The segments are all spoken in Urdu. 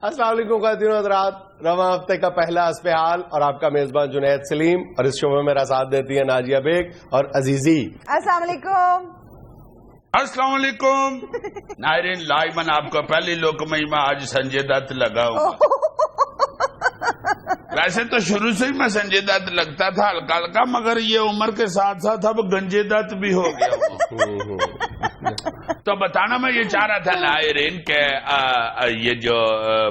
السلام علیکم خواتین و حضرات، رواں ہفتے کا پہلا حسب حال اور آپ کا میزبان جنید سلیم، اور اس شو میں میرا ساتھ دیتی ہے ناجیہ بیگ اور عزیزی۔ السلام علیکم۔ السلام علیکم ناظرین، لائیو من آپ کو پہلی لوکمئی میں آج سنجے دت لگا ہوں۔ ویسے تو شروع سے ہی میں سنجے دت لگتا تھا ہلکا ہلکا، مگر یہ عمر کے ساتھ ساتھ اب گنجے دت بھی ہو گیا ہوں۔ تو بتانا میں یہ چاہ رہا تھا ناظرین کہ یہ جو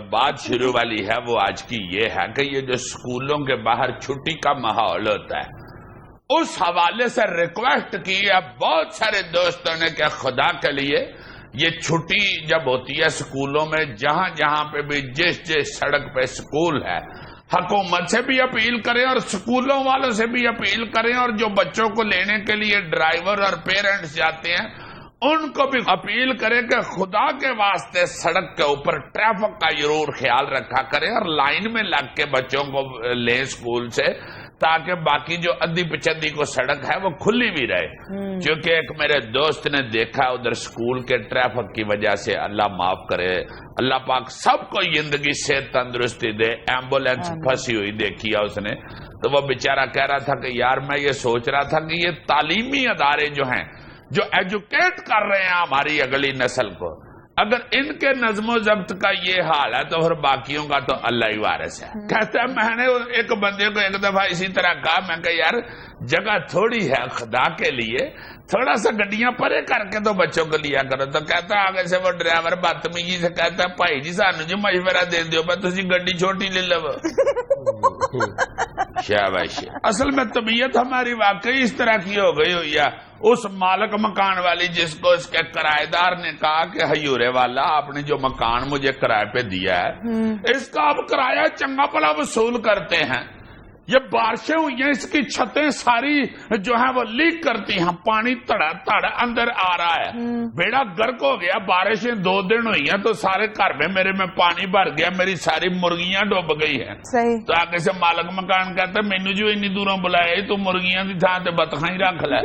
بات شروع والی ہے وہ آج کی یہ ہے کہ یہ جو اسکولوں کے باہر چھٹی کا ماحول ہوتا ہے، اس حوالے سے ریکویسٹ کی ہے بہت سارے دوستوں نے کہ خدا کے لیے یہ چھٹی جب ہوتی ہے اسکولوں میں، جہاں جہاں پہ بھی جس سڑک پہ اسکول ہے، حکومت سے بھی اپیل کریں اور اسکولوں والوں سے بھی اپیل کریں، اور جو بچوں کو لینے کے لیے ڈرائیور اور پیرنٹس جاتے ہیں ان کو بھی اپیل کریں کہ خدا کے واسطے سڑک کے اوپر ٹریفک کا ضرور خیال رکھا کریں اور لائن میں لگ کے بچوں کو لیں اسکول سے، تاکہ باقی جو ادھی پچھدی کو سڑک ہے وہ کھلی بھی رہے۔ کیونکہ ایک میرے دوست نے دیکھا ادھر اسکول کے ٹریفک کی وجہ سے، اللہ معاف کرے، اللہ پاک سب کو زندگی سے تندرستی دے، ایمبولینس پھنسی ہوئی دیکھی ہے اس نے، تو وہ بیچارہ کہہ رہا تھا کہ یار میں یہ سوچ رہا تھا کہ یہ تعلیمی ادارے جو ہیں جو ایجوکیٹ کر رہے ہیں ہماری اگلی نسل کو، اگر ان کے نظم و ضبط کا یہ حال ہے تو پھر باقیوں کا تو اللہ ہی وارث ہے۔ کہتا ہے میں نے ایک بندے کو ایک دفعہ اسی طرح کہا، میں کہ یار جگہ تھوڑی ہے، خدا کے لیے تھوڑا سا گڈیاں پرے کر کے تو بچوں کو لیا کرو۔ تو کہتا ہے آگے سے وہ ڈرائیور بدتمیزی سے کہتا ہے بھائی جی سانو جو مشورہ دے دیو میں تسی گڈی چھوٹی لے لو۔ شاباش، اصل میں طبیعت ہماری واقعی اس طرح کی ہو گئی ہوئی ہے۔ اس مالک مکان والی جس کو اس کے کرایہ دار نے کہا کہ حیورے والا آپ نے جو مکان مجھے کرائے پہ دیا ہے اس کا اب کرایہ چنگا پلا وصول کرتے ہیں، یہ بارشیں ہوئی ہیں اس کی چھتیں ساری جو ہیں وہ لیک کرتی ہیں، پانی تڑ اندر آ رہا ہے، بیڑا گرک ہو گیا، بارشیں 2 دن ہوئی ہیں تو سارے گھر میں میرے میں پانی بھر گیا، میری ساری مرغیاں ڈوب گئی ہیں۔ تو آگے سے مالک مکان کہتا ہے مینو جو انی دوروں بلایا تو مرغیاں دی تھان تے بطخاں ہی رکھ لے۔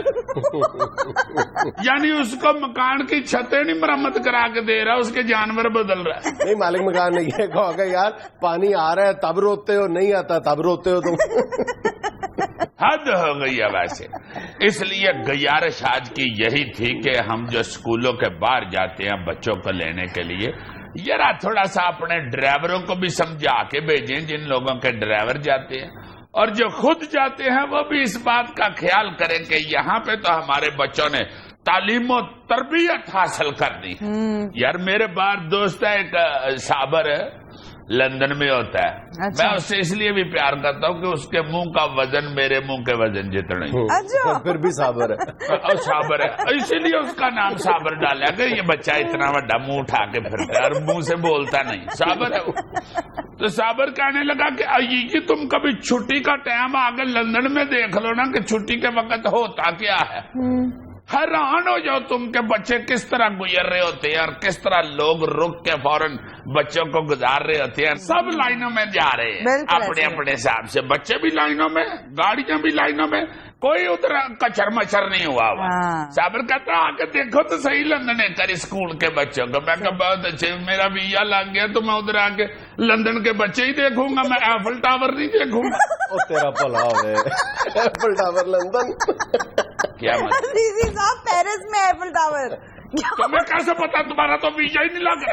یعنی اس کو مکان کی چھتیں نہیں مرمت کرا کے دے رہا، اس کے جانور بدل رہا ہے۔ نہیں، مالک مکان نے یہ کہا کہ یار پانی آ رہا ہے تب روتے ہو، نہیں آتا تب روتے ہو تم۔ حد ہو گئی ہے ویسے۔ اس لیے گزارش آج کی یہی تھی کہ ہم جو اسکولوں کے باہر جاتے ہیں بچوں کو لینے کے لیے، ذرا تھوڑا سا اپنے ڈرائیوروں کو بھی سمجھا کے بھیجیں جن لوگوں کے ڈرائیور جاتے ہیں، اور جو خود جاتے ہیں وہ بھی اس بات کا خیال کریں کہ یہاں پہ تو ہمارے بچوں نے تعلیم و تربیت حاصل کرنی۔ یار میرے باہر دوست ہے ایک صابر ہے، لندن میں ہوتا ہے، میں اس سے اس لیے بھی پیار کرتا ہوں کہ اس کے منہ کا وزن میرے منہ کے وزن جتنا ہی، پھر بھی صابر ہے، اور صابر ہے، اسی لیے اس کا نام صابر ڈالا کہ یہ بچہ اتنا بڑا منہ اٹھا کے پھرتا ہے اور منہ سے بولتا نہیں، صابر ہے وہ۔ تو صابر کہنے لگا کہ یہ تم کبھی چھٹی کا ٹائم آگے لندن میں دیکھ لو نا کہ چھٹی کے وقت ہوتا کیا ہے، حیران ہو جاؤ تم کے بچے کس طرح گزر رہے ہوتے ہیں اور کس طرح لوگ رک کے فوراً بچوں کو گزار رہے ہوتے ہیں، سب لائنوں میں جا رہے ہیں اپنے اپنے حساب سے، بچے بھی لائنوں میں، گاڑیاں بھی لائنوں میں، کوئی ادھر کچر مچر نہیں ہوا ہوا۔ صابر کہتا آ کے دیکھو تو صحیح لندن کر اسکول کے بچوں کو۔ میں کہا بہت اچھے، میرا ویزا لگ گیا تو میں ادھر آ کے لندن کے بچے ہی دیکھوں گا، میں ایفل ٹاور نہیں دیکھوں گا۔ تیرا بھلا ہو ایفل ٹاور لندن کیا مطلب صاحب پیرس میں ایفل ٹاور؟ تمہیں کیسے پتا؟ تمہارا تو ویزا ہی نہیں لگ رہا۔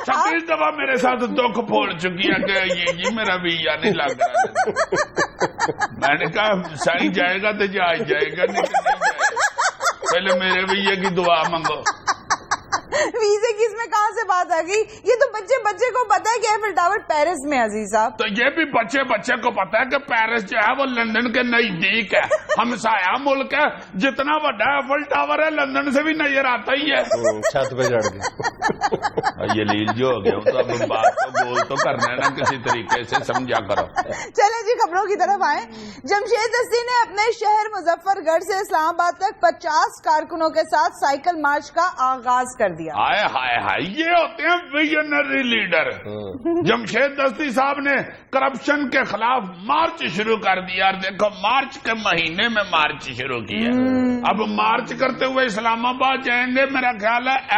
26 دفعہ میرے ساتھ دکھ پھوڑ چکی ہے کہ یہ میرا ویزا نہیں لگ رہا۔ میں نے کہا سائیں جائے گا تو جائے گا، نہیں تو نہیں جائے گا، پہلے میرے ویزے کی دعا منگو۔ ویزے کس میں کہاں سے بات آ گئی؟ یہ تو بچے کو پتا ہے کہ ایفل ٹاور پیرس میں عزیز صاحب۔ تو یہ بھی بچے کو پتا ہے کہ پیرس جو ہے وہ لندن کے نزدیک ہے، ہمسایہ ملک ہے، جتنا بڑا ایفل ٹاور ہے لندن سے بھی نظر آتا ہی ہے۔ چھت پہ چڑھ گیا یہ لیل جو ہو گیا تو اب بات تو بول تو کرنا ہے نا، کسی طریقے سے سمجھا کرو۔ چلیں جی خبروں کی طرف آئیں۔ جمشید دستی نے اپنے شہر مظفر گڑھ سے اسلام آباد تک 50 کارکنوں کے ساتھ سائیکل مارچ کا آغاز کر دیا۔ ہائے ہائے ہائے، یہ ہوتے ہیں ویژنری لیڈر۔ جمشید دستی صاحب نے کرپشن کے خلاف مارچ شروع کر دیا، اور دیکھو مارچ کے مہینے میں مارچ شروع کیا۔ اب مارچ کرتے ہوئے اسلام آباد جائیں گے، میرا خیال ہے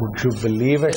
Would you believe it?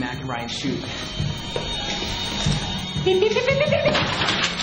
Mac and Ryan shoot.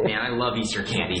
Man, I love Easter candy.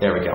There we go.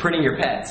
Printing your pets.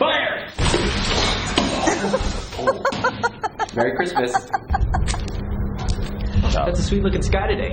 Fire! Merry Christmas. That's a sweet looking sky today.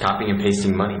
Copying and pasting money.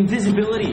Invisibility.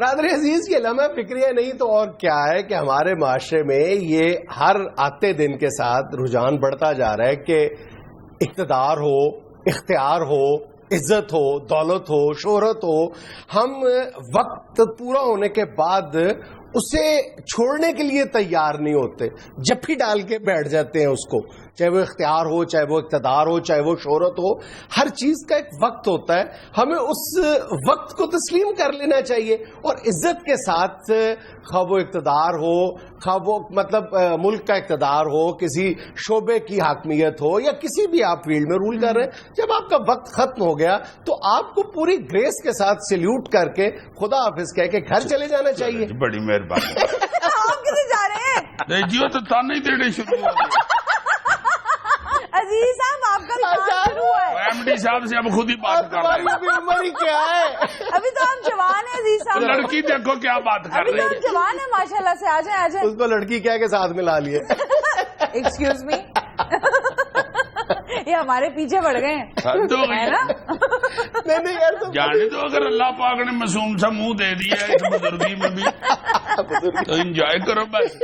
برادر عزیز یہ لمحہ فکریہ نہیں تو اور کیا ہے کہ ہمارے معاشرے میں یہ ہر آتے دن کے ساتھ رجحان بڑھتا جا رہا ہے کہ اقتدار ہو، اختیار ہو، عزت ہو، دولت ہو، شہرت ہو، ہم وقت پورا ہونے کے بعد اسے چھوڑنے کے لیے تیار نہیں ہوتے، جپھی ڈال کے بیٹھ جاتے ہیں اس کو، چاہے وہ اختیار ہو، چاہے وہ اقتدار ہو، چاہے وہ شہرت ہو، ہر چیز کا ایک وقت ہوتا ہے، ہمیں اس وقت کو تسلیم کر لینا چاہیے اور عزت کے ساتھ، خواہ وہ اقتدار ہو، خواہ وہ مطلب ملک کا اقتدار ہو، کسی شعبے کی حاکمیت ہو یا کسی بھی آپ فیلڈ میں رول کر رہے ہیں، جب آپ کا وقت ختم ہو گیا تو آپ کو پوری گریس کے ساتھ سیلیوٹ کر کے خدا حافظ کہہ کے گھر چلے جانا چاہیے. بڑی مہربانی. آپ کدھر جا رہے ہیں؟ جیو تو تانے ہی دینے شروع ہو گئے. عزیز صاحب آپ کا ریکارڈ شروع ہوا ہے. ایم ڈی صاحب سے اب خود ہی بات کر رہے ہیں. تمہاری عمر ہی کیا ہے؟ ابھی تو ہم جوان ہیں عزیز صاحب. لڑکی دیکھو کیا بات کر ابھی رہی تو ہم ہے. جوان ہیں ماشاءاللہ سے. آ جائیں آ جائیں. اس کو لڑکی کہہ کے ساتھ ملا لیے. Excuse me. یہ ہمارے پیچھے پڑ گئے ہیں حد ہو ہے گئی. نا. نہیں یار تو جانے تو اگر اللہ پاک نے معصوم سا منہ دے دیا ہے اس بزرگی میں بھی تو انجوائے کرو بس.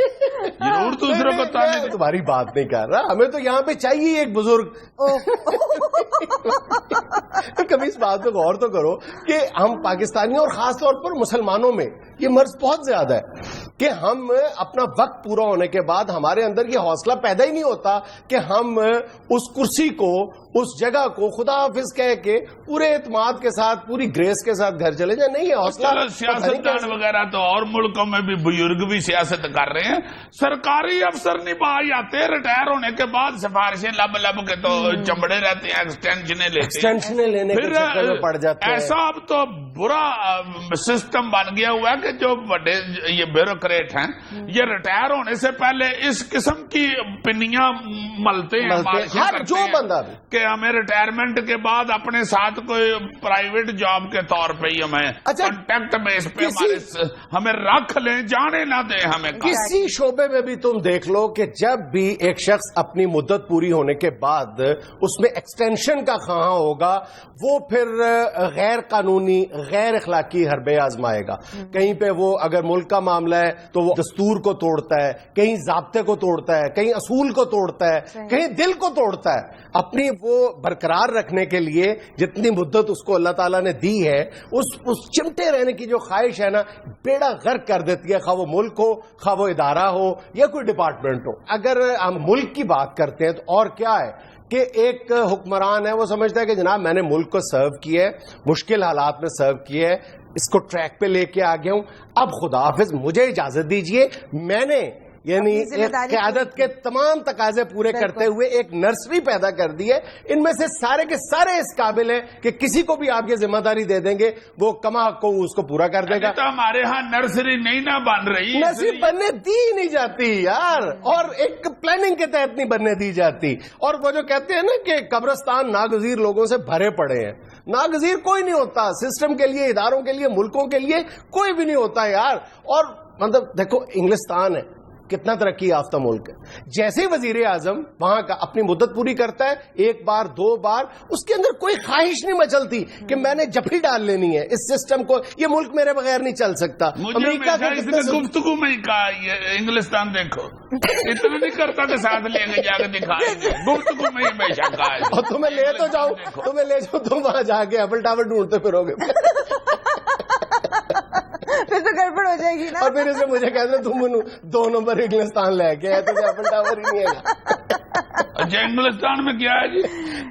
ضرور دوسروں کو تانے میں تمہاری بات نہیں کر رہا، ہمیں تو یہاں پہ چاہیے ایک بزرگ. کبھی اس بات پہ غور تو کرو کہ ہم پاکستانیوں اور خاص طور پر مسلمانوں میں یہ مرض بہت زیادہ ہے کہ ہم اپنا وقت پورا ہونے کے بعد ہمارے اندر یہ حوصلہ پیدا ہی نہیں ہوتا کہ ہم اس کرسی کو، اس جگہ کو خدا حافظ کہہ کے پورے اعتماد کے ساتھ، پوری گریس کے ساتھ گھر چلے جائیں. نہیں ہے حوصلہ. چلو سیاستدان وغیرہ تو اور ملکوں میں بھی بزرگ بھی سیاست کر رہے ہیں. سرکاری افسر نہیں باہر آتے، ریٹائر ہونے کے بعد سفارشیں لب لب کے تو چمڑے رہتے ہیں، ایکسٹینشنیں لیتے ہیں. ایکسٹینشنیں لینے کے چکر میں پڑ جاتے ہیں. ایسا اب تو برا سسٹم بن گیا ہوا ہے کہ جو بڑے یہ بیوروکریٹ ہیں یہ ریٹائر ہونے سے پہلے اس قسم کی پنیاں ملتے ہیں، مالشیں ہر کرتے جو ہیں بندہ بھی. کہ ہمیں ریٹائرمنٹ کے بعد اپنے ساتھ کوئی پرائیویٹ جاب کے طور پہ ہی ہمیں کانٹیکٹ بیس پہ ہمیں رکھ لیں، جانے نہ دیں ہمیں. کسی شعبے میں بھی تم دیکھ لو کہ جب بھی ایک شخص اپنی مدت پوری ہونے کے بعد اس میں ایکسٹینشن کا خواہاں ہوگا وہ پھر غیر قانونی، غیر اخلاقی حربے آزمائے گا. کہیں پہ وہ اگر ملک کا معاملہ ہے تو وہ دستور کو توڑتا ہے، کہیں ضابطے کو توڑتا ہے، کہیں اصول کو توڑتا ہے، کہیں دل کو توڑتا ہے. اپنی وہ برقرار رکھنے کے لیے جتنی مدت اس کو اللہ تعالیٰ نے دی ہے اس چمٹے رہنے کی جو خواہش ہے نا، بیڑا غرق کر دیتی ہے، خواہ وہ ملک ہو، خواہ وہ ادارہ ہو یا کوئی ڈپارٹمنٹ ہو. اگر ہم ملک کی بات کرتے ہیں تو اور کیا ہے کہ ایک حکمران ہے وہ سمجھتا ہے کہ جناب میں نے ملک کو سرو کیا ہے، مشکل حالات میں سرو کیا ہے، اس کو ٹریک پہ لے کے آ گیا ہوں، اب خدا حافظ مجھے اجازت دیجئے میں نے یعنی ایک قیادت کے تمام تقاضے پورے کرتے ہوئے ایک نرسری پیدا کر دی ہے. ان میں سے سارے کے سارے اس قابل ہیں کہ کسی کو بھی آپ یہ ذمہ داری دے دیں گے وہ کما کو اس کو پورا کر دے گا. تو ہمارے ہاں نرسری نہیں نہ بن رہی، نرسری بننے دی نہیں جاتی یار، اور ایک پلاننگ کے تحت نہیں بننے دی جاتی. اور وہ جو کہتے ہیں نا کہ قبرستان ناگزیر لوگوں سے بھرے پڑے ہیں، ناگزیر کوئی نہیں ہوتا سسٹم کے لیے، اداروں کے لیے، ملکوں کے لیے کوئی بھی نہیں ہوتا یار. اور مطلب دیکھو انگلستان ہے، کتنا ترقی یافتہ ملک ہے، جیسے ہی وزیر اعظم وہاں کا اپنی مدت پوری کرتا ہے ایک بار دو بار، اس کے اندر کوئی خواہش نہیں مچلتی کہ میں نے جپھی ڈال لینی ہے اس سسٹم کو، یہ ملک میرے بغیر نہیں چل سکتا. امریکہ کا اس نے گفتگو میں ہی کہا یہ انگلستان دیکھو اتنا نہیں کرتا کہ ساتھ لے کے جا کے دکھائیں گے، گفتگو میں ہی ہمیشہ کہا ہے. اور تمہیں لے تو جاؤ، تمہیں لے جاؤ، تم وہاں جا کے ایفل ٹاور ڈھونڈتے پھرو گے پھر تو گڑبڑ ہو جائے گی نا. اور پھر اسے مجھے کہتے تم 2 نمبر انگلستان لے کے آئے تو ایفل ٹاور ہی نہیں ہے. اچھا انگلستان میں کیا ہے جی؟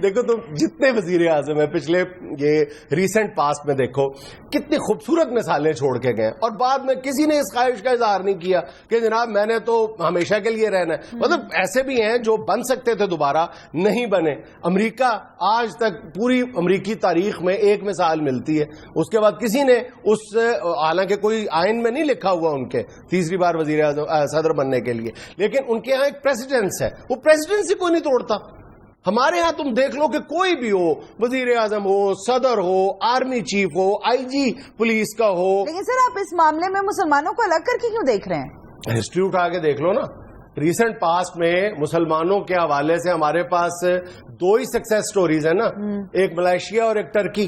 دیکھو تم جتنے وزیر اعظم ہیں پچھلے یہ ریسنٹ پاسٹ میں دیکھو کتنی خوبصورت مثالیں چھوڑ کے گئے، اور بعد میں کسی نے اس خواہش کا اظہار نہیں کیا کہ جناب میں نے تو ہمیشہ کے لیے رہنا ہے. مطلب ایسے بھی ہیں جو بن سکتے تھے دوبارہ نہیں بنے. امریکہ آج تک پوری امریکی تاریخ میں ایک مثال ملتی ہے، اس کے بعد کسی نے اس حالانکہ کوئی آئین میں نہیں لکھا ہوا ان کے تیسری بار وزیر اعظم صدر بننے کے لیے، لیکن ان کے ہاں ایک پریسیڈنس ہے، وہ پریسیڈنسی کو نہیں توڑتا. ہمارے ہاں تم دیکھ لو کہ کوئی بھی ہو، وزیر اعظم ہو، صدر ہو، آرمی چیف ہو، آئی جی پولیس کا ہو. لیکن سر آپ اس معاملے میں مسلمانوں کو الگ کر کے کیوں دیکھ رہے ہیں؟ ہسٹری اٹھا کے دیکھ لو نا. ریسنٹ پاسٹ میں مسلمانوں کے حوالے سے ہمارے پاس 2 ہی سکسیس سٹوریز ہیں نا، ایک ملائیشیا اور ایک ٹرکی.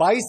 22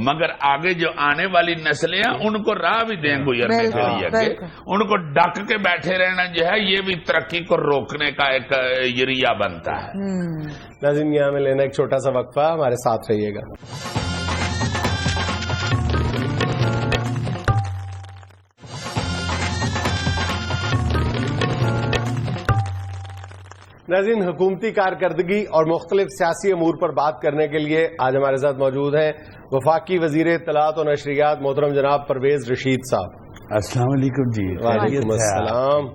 مگر آگے جو آنے والی نسلیں ہیں ان کو راہ بھی دیں گزرنے کے لیے آگے. ان کو ڈک کے بیٹھے رہنا جو ہے یہ بھی ترقی کو روکنے کا ایک ذریعہ بنتا ہے. ناظرین یہاں میں لینا ایک چھوٹا سا وقفہ, ہمارے ساتھ رہیے گا. ناظرین, حکومتی کارکردگی اور مختلف سیاسی امور پر بات کرنے کے لیے آج ہمارے ساتھ موجود ہیں وفاقی وزیر اطلاعات و نشریات محترم جناب پرویز رشید صاحب. السلام علیکم جی. وعلیکم السلام.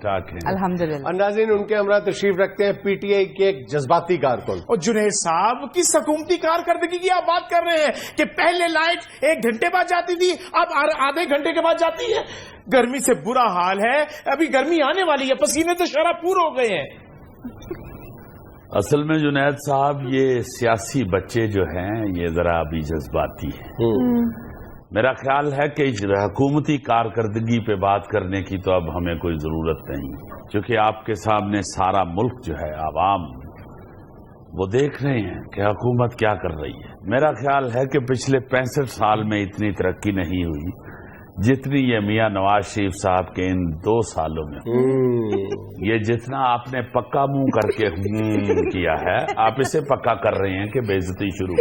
الحمدللہ. اور ناظرین ان کے ہمراہ تشریف رکھتے ہیں پی ٹی آئی کے ایک جذباتی کارکن. اور جنید صاحب کس حکومتی کارکردگی کی آپ بات کر رہے ہیں کہ پہلے لائٹ 1 گھنٹے بعد جاتی تھی, اب آدھے گھنٹے کے بعد جاتی ہے. گرمی سے برا حال ہے, ابھی گرمی آنے والی ہے, پسینے تو شرابور ہو گئے ہیں. اصل میں جنید صاحب یہ سیاسی بچے جو ہیں یہ ذرا ابھی جذباتی ہیں. میرا خیال ہے کہ حکومتی کارکردگی پہ بات کرنے کی تو اب ہمیں کوئی ضرورت نہیں, کیونکہ آپ کے سامنے سارا ملک جو ہے عوام وہ دیکھ رہے ہیں کہ حکومت کیا کر رہی ہے. میرا خیال ہے کہ پچھلے 65 سال میں اتنی ترقی نہیں ہوئی جتنی یہ میاں نواز شریف صاحب کے ان 2 سالوں میں. یہ جتنا آپ نے پکا منہ کر کے کیا ہے, آپ اسے پکا کر رہے ہیں کہ بے عزتی شروع.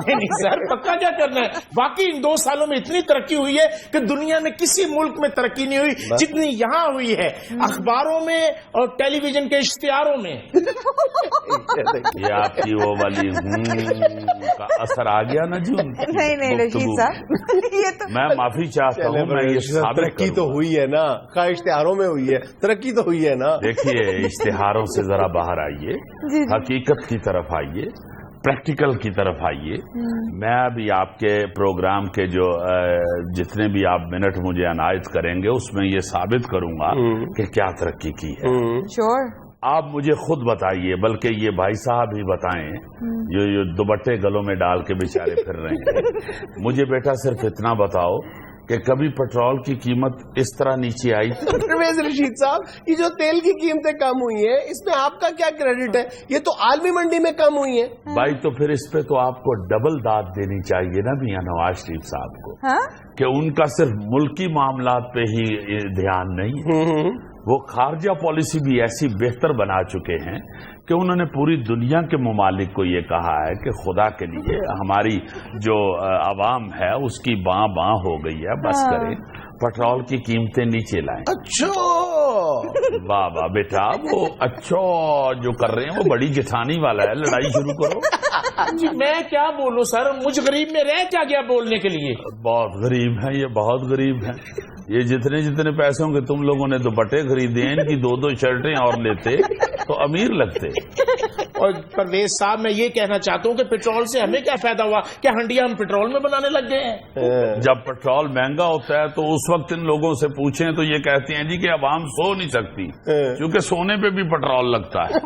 نہیں سر, پکا کیا کرنا ہے. باقی ان 2 سالوں میں اتنی ترقی ہوئی ہے کہ دنیا میں کسی ملک میں ترقی نہیں ہوئی جتنی یہاں ہوئی ہے, اخباروں میں اور ٹیلی ویژن کے اشتہاروں میں. یہ آپ کی وہ والی کا اثر آ گیا نا جی. نہیں رشید صاحب, یہ تو میں معافی چاہتا ہوں, میں یہ ثابت ترقی تو ہوئی ہے نا, اشتہاروں میں ہوئی ہے ترقی تو ہوئی ہے نا. دیکھیے اشتہاروں سے ذرا باہر آئیے, حقیقت کی طرف آئیے, پریکٹیکل کی طرف آئیے. میں ابھی آپ کے پروگرام کے جو جتنے بھی آپ منٹ مجھے عنایت کریں گے اس میں یہ ثابت کروں گا کہ کیا ترقی کی ہے. شور آپ مجھے خود بتائیے, بلکہ یہ بھائی صاحب ہی بتائیں جو دوپٹے گلوں میں ڈال کے بیچارے پھر رہے ہیں. مجھے بیٹا صرف اتنا بتاؤ کہ کبھی پیٹرول کی قیمت اس طرح نیچے آئی؟ پرویز رشید صاحب, یہ جو تیل کی قیمتیں کم ہوئی ہیں اس میں آپ کا کیا کریڈٹ ہے؟ یہ تو عالمی منڈی میں کم ہوئی ہیں. بھائی تو پھر اس پہ تو آپ کو ڈبل داد دینی چاہیے نا میاں نواز شریف صاحب کو, کہ ان کا صرف ملکی معاملات پہ ہی دھیان نہیں, وہ خارجہ پالیسی بھی ایسی بہتر بنا چکے ہیں کہ انہوں نے پوری دنیا کے ممالک کو یہ کہا ہے کہ خدا کے لیے ہماری جو عوام ہے اس کی باں باں ہو گئی ہے, بس کریں, پیٹرول کی قیمتیں نیچے لائیں. اچھا واہ واہ بیٹا, وہ اچھا جو کر رہے ہیں وہ بڑی جٹھانی والا ہے, لڑائی شروع کرو. جی میں کیا بولوں سر, مجھ غریب میں رہ کیا گیا بولنے کے لیے. بہت غریب ہیں یہ, بہت غریب ہیں یہ. جتنے پیسوں کے تم لوگوں نے دوپٹے خریدے ہیں, ان کی 2 شرٹیں اور لیتے تو امیر لگتے. اور پرویز صاحب میں یہ کہنا چاہتا ہوں کہ پیٹرول سے ہمیں کیا فائدہ ہوا, کیا ہنڈیاں ہم پیٹرول میں بنانے لگ گئے ہیں؟ جب پیٹرول مہنگا ہوتا ہے تو اس وقت ان لوگوں سے پوچھیں تو یہ کہتے ہیں جی کہ عوام سو نہیں سکتی کیونکہ سونے پہ بھی پیٹرول لگتا ہے,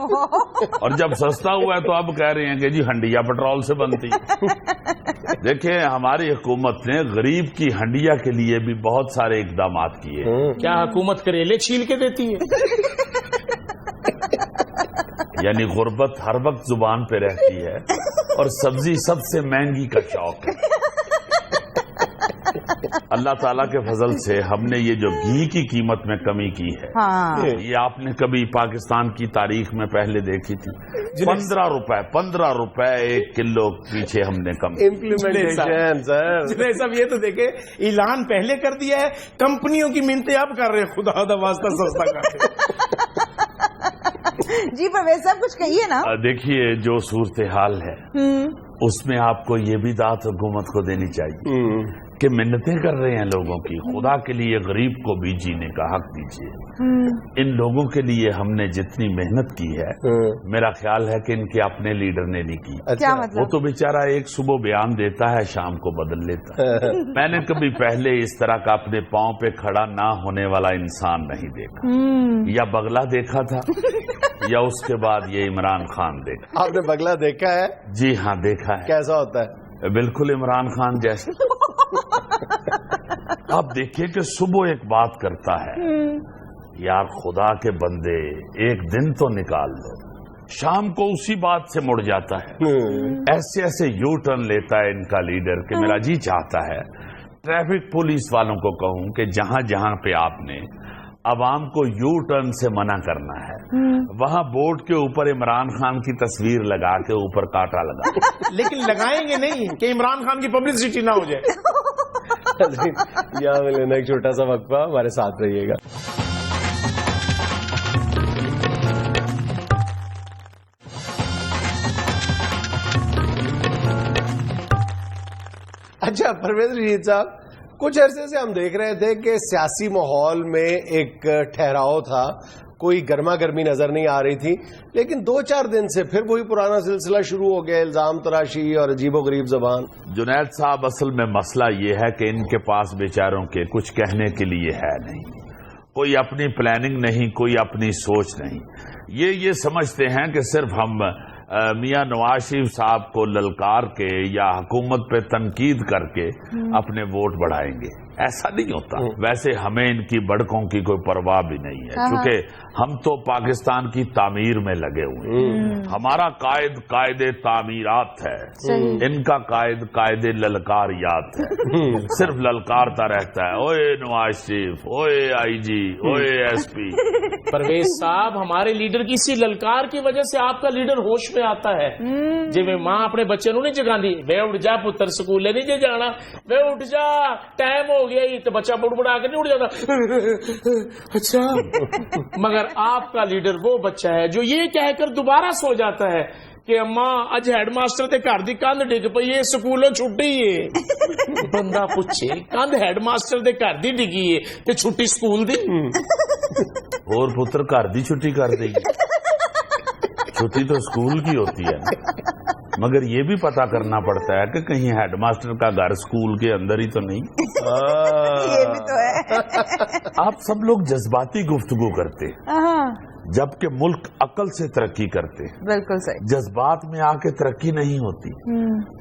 اور جب سستا ہوا ہے تو اب کہہ رہے ہیں کہ جی ہنڈیا پیٹرول سے بنتی. دیکھیں ہماری حکومت نے غریب کی ہنڈیا کے لیے بھی بہت سارے اقدامات کیے. کیا حکومت کریلے چھیل کے دیتی ہے؟ یعنی غربت ہر وقت زبان پہ رہتی ہے اور سبزی سب سے مہنگی کا شوق ہے. اللہ تعالیٰ کے فضل سے ہم نے یہ جو گھی کی قیمت میں کمی کی ہے, یہ آپ نے کبھی پاکستان کی تاریخ میں پہلے دیکھی تھی؟ 15 روپے 1 کلو پیچھے ہم نے کم. سب یہ تو دیکھیں, اعلان پہلے کر دیا ہے, کمپنیوں کی منتیں اب کر رہے, خدا دا واسطہ سستا کر رہے. جی پرویز صاحب کچھ کہیے نا. دیکھیے جو صورتحال ہے اس میں آپ کو یہ بھی داد حکومت کو دینی چاہیے کہ منتیں کر رہے ہیں لوگوں کی, خدا کے لیے غریب کو بھی جینے کا حق دیجیے. ان لوگوں کے لیے ہم نے جتنی محنت کی ہے میرا خیال ہے کہ ان کے اپنے لیڈر نے نہیں کی. کیا مطلب؟ وہ تو بیچارہ ایک صبح بیان دیتا ہے, شام کو بدل لیتا ہے. میں نے کبھی پہلے اس طرح کا اپنے پاؤں پہ کھڑا نہ ہونے والا انسان نہیں دیکھا. یا بغلا دیکھا تھا یا اس کے بعد یہ عمران خان دیکھا. آپ نے بغلا دیکھا ہے؟ جی ہاں دیکھا ہے. کیسا ہوتا ہے؟ بالکل عمران خان جیسے. آپ دیکھیے کہ صبح ایک بات کرتا ہے, یار خدا کے بندے ایک دن تو نکال دو, شام کو اسی بات سے مڑ جاتا ہے. ایسے ایسے یو ٹرن لیتا ہے ان کا لیڈر کہ میرا جی چاہتا ہے ٹریفک پولیس والوں کو کہوں کہ جہاں جہاں پہ آپ نے عوام کو یو ٹرن سے منع کرنا ہے وہاں بورڈ کے اوپر عمران خان کی تصویر لگا کے اوپر کاٹا لگا. لیکن لگائیں گے نہیں کہ عمران خان کی پبلسٹی نہ ہو جائے. یہاں میں لینا ایک چھوٹا سا وقفہ, ہمارے ساتھ رہیے گا. اچھا پرویز رشید صاحب, کچھ عرصے سے ہم دیکھ رہے تھے کہ سیاسی ماحول میں ایک ٹھہراؤ تھا, کوئی گرما گرمی نظر نہیں آ رہی تھی, لیکن 2-4 دن سے پھر وہی پرانا سلسلہ شروع ہو گیا, الزام تراشی اور عجیب و غریب زبان. جنید صاحب اصل میں مسئلہ یہ ہے کہ ان کے پاس بیچاروں کے کچھ کہنے کے لیے ہے نہیں, کوئی اپنی پلاننگ نہیں, کوئی اپنی سوچ نہیں. یہ سمجھتے ہیں کہ صرف ہم میاں نواز شریف صاحب کو للکار کے یا حکومت پہ تنقید کر کے اپنے ووٹ بڑھائیں گے. ایسا نہیں ہوتا. ویسے ہمیں ان کی بڑکوں کی کوئی پرواہ بھی نہیں ہے, کیونکہ ہم تو پاکستان کی تعمیر میں لگے ہوئے ہیں. ہمارا قائد تعمیرات ہے, ان کا قائد للکاریات ہے. صرف للکارتا رہتا ہے, اوئے نواز شریف, اوئے آئی جی, اوئے ایس پی. پرویز صاحب, ہمارے لیڈر کی اسی للکار کی وجہ سے آپ کا لیڈر ہوش میں آتا ہے. جی میں ماں اپنے بچے نو نہیں جگا دی, وے اٹھ جا پتر سکول نہیں جے جانا, وے اٹھ جا ٹائم ہو گیا, تو بچہ بڑبڑا کے نہیں اٹھ جاتا. اچھا, مگر آپ کا لیڈر وہ بچہ ہے جو یہ کہہ کر دوبارہ سو جاتا ہے کہ اماں اج ہیڈ ماسٹر تے گھر دی کندھ ڈگ پئی ہے, سکولوں چھٹی ہے. بندہ پوچھے کندھ ہیڈ ماسٹر دے گھر دی ڈگی ہے تے چھٹی سکول دی. اور پتر گھر دی چھٹی کر دے گی, چھٹی تو سکول کی ہوتی ہے. مگر یہ بھی پتا کرنا پڑتا ہے کہ کہیں ہیڈ ماسٹر کا گھر سکول کے اندر ہی تو نہیں. یہ بھی تو ہے. آپ سب لوگ جذباتی گفتگو کرتے جبکہ ملک عقل سے ترقی کرتے. بالکل صحیح. جذبات میں آ کے ترقی نہیں ہوتی.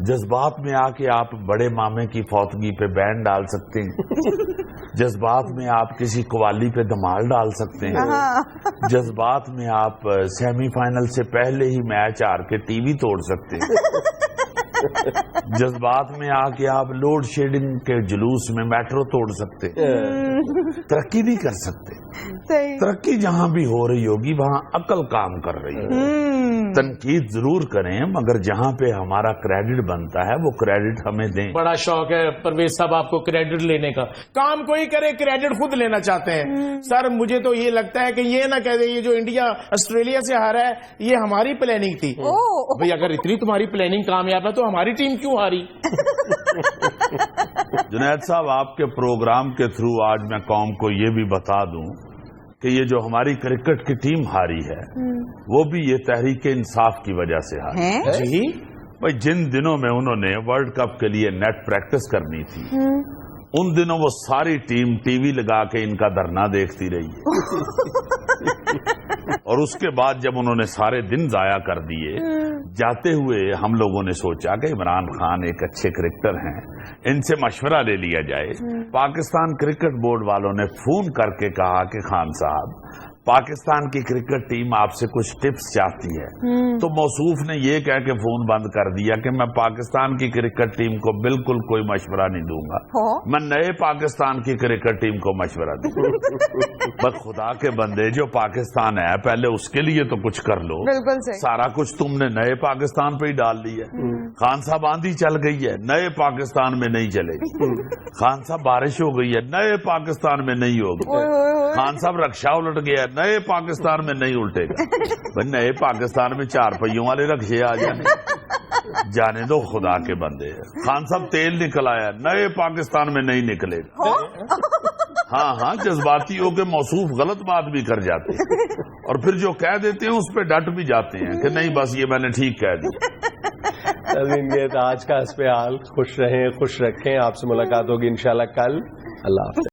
جذبات میں آ کے آپ بڑے مامے کی فوتگی پہ بین ڈال سکتے ہیں, جذبات میں آپ کسی قوالی پہ دھمال ڈال سکتے ہیں, جذبات میں آپ سیمی فائنل سے پہلے ہی میچ ہار کے ٹی وی توڑ سکتے ہیں, جذبات میں آ کے آپ لوڈ شیڈنگ کے جلوس میں میٹرو توڑ سکتے ہیں. ترقی نہیں کر سکتے. ترقی جہاں بھی ہو رہی ہوگی وہاں عقل کام کر رہی ہے. تنقید ضرور کریں, مگر جہاں پہ ہمارا کریڈٹ بنتا ہے وہ کریڈٹ ہمیں دیں. بڑا شوق ہے پرویز صاحب آپ کو کریڈٹ لینے کا. کام کوئی کرے کریڈٹ خود لینا چاہتے ہیں. سر مجھے تو یہ لگتا ہے کہ یہ نہ کہہ دیں یہ جو انڈیا آسٹریلیا سے ہارا ہے یہ ہماری پلاننگ تھی. بھئی اگر اتنی تمہاری پلاننگ کامیاب ہے تو ہماری ٹیم کیوں ہاری؟ جنید صاحب, آپ کے پروگرام کے تھرو آج میں قوم کو یہ بھی بتا دوں کہ یہ جو ہماری کرکٹ کی ٹیم ہاری ہے وہ بھی یہ تحریک انصاف کی وجہ سے ہاری. جی بھائی جن دنوں میں انہوں نے ورلڈ کپ کے لیے نیٹ پریکٹس کرنی تھی ان دنوں وہ ساری ٹیم ٹی وی لگا کے ان کا دھرنا دیکھتی رہی ہے. اور اس کے بعد جب انہوں نے سارے دن ضائع کر دیے, جاتے ہوئے ہم لوگوں نے سوچا کہ عمران خان ایک اچھے کرکٹر ہیں, ان سے مشورہ لے لیا جائے. پاکستان کرکٹ بورڈ والوں نے فون کر کے کہا کہ خان صاحب پاکستان کی کرکٹ ٹیم آپ سے کچھ ٹپس چاہتی ہے. تو موصوف نے یہ کہہ کے فون بند کر دیا کہ میں پاکستان کی کرکٹ ٹیم کو بالکل کوئی مشورہ نہیں دوں گا, میں نئے پاکستان کی کرکٹ ٹیم کو مشورہ دوں گا. بس خدا کے بندے, جو پاکستان ہے پہلے اس کے لیے تو کچھ کر لو. سارا کچھ تم نے نئے پاکستان پہ ہی ڈال دیا. خان صاحب آندھی چل گئی ہے, نئے پاکستان میں نہیں چلے گی. خان صاحب بارش ہو گئی ہے, نئے پاکستان میں نہیں ہوگی. خان صاحب رکشا الٹ گیا, نئے پاکستان میں نہیں الٹے گا. بھائی نئے پاکستان میں 4 پہیوں والے رکشے آ جانے دو خدا کے بندے. خان صاحب تیل نکل آیا, نئے پاکستان میں نہیں نکلے گا. ہاں جذباتی ہو کے موصوف غلط بات بھی کر جاتے ہیں اور پھر جو کہہ دیتے ہیں اس پہ ڈٹ بھی جاتے ہیں کہ نہیں بس یہ میں نے ٹھیک کہہ دیا. یہ تھا آج کا اس پہ حال. خوش رہیں, خوش رکھیں. آپ سے ملاقات ہوگی انشاءاللہ کل. اللہ حافظ.